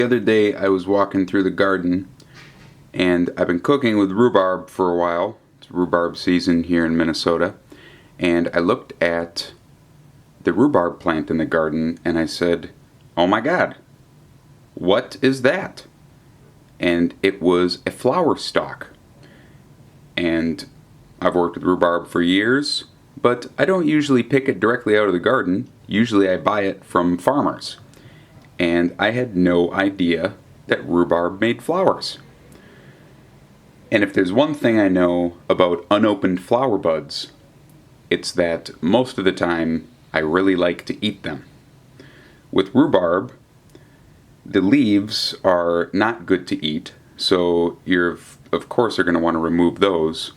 The other day I was walking through the garden, and I've been cooking with rhubarb for a while. It's rhubarb season here in Minnesota. And I looked at the rhubarb plant in the garden and I said, "Oh my God, what is that?" And it was a flower stalk. And I've worked with rhubarb for years, but I don't usually pick it directly out of the garden. Usually I buy it from farmers. And I had no idea that rhubarb made flowers. And if there's one thing I know about unopened flower buds, it's that most of the time I really like to eat them. With rhubarb, the leaves are not good to eat, so you're of course are going to want to remove those.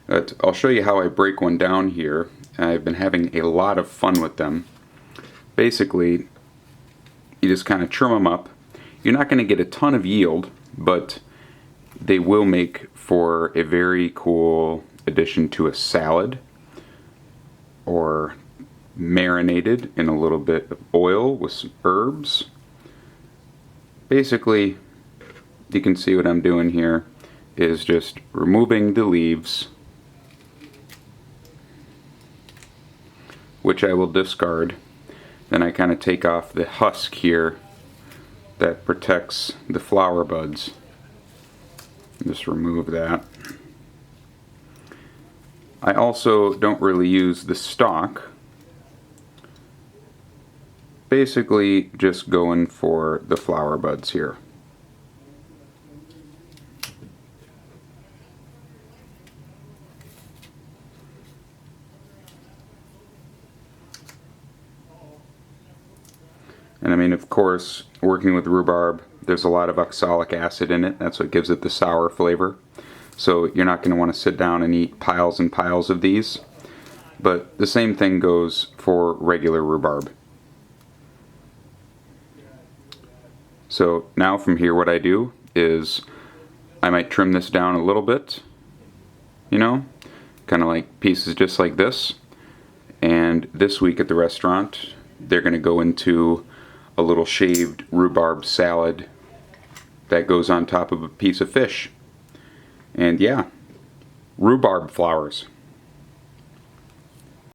But I'll show you how I break one down here. I've been having a lot of fun with them. Basically, you just kind of trim them up. You're not going to get a ton of yield, but they will make for a very cool addition to a salad, or marinated in a little bit of oil with some herbs. Basically, you can see what I'm doing here is just removing the leaves, which I will discard. Then I kind of take off the husk here that protects the flower buds. Just remove that. I also don't really use the stalk. Basically just going for the flower buds here. And I mean, of course, working with rhubarb, there's a lot of oxalic acid in it. That's what gives it the sour flavor. So you're not going to want to sit down and eat piles and piles of these. But the same thing goes for regular rhubarb. So now from here what I do is I might trim this down a little bit, you know, kind of like pieces just like this. And this week at the restaurant, they're going to go into a little shaved rhubarb salad that goes on top of a piece of fish. And yeah, rhubarb flowers.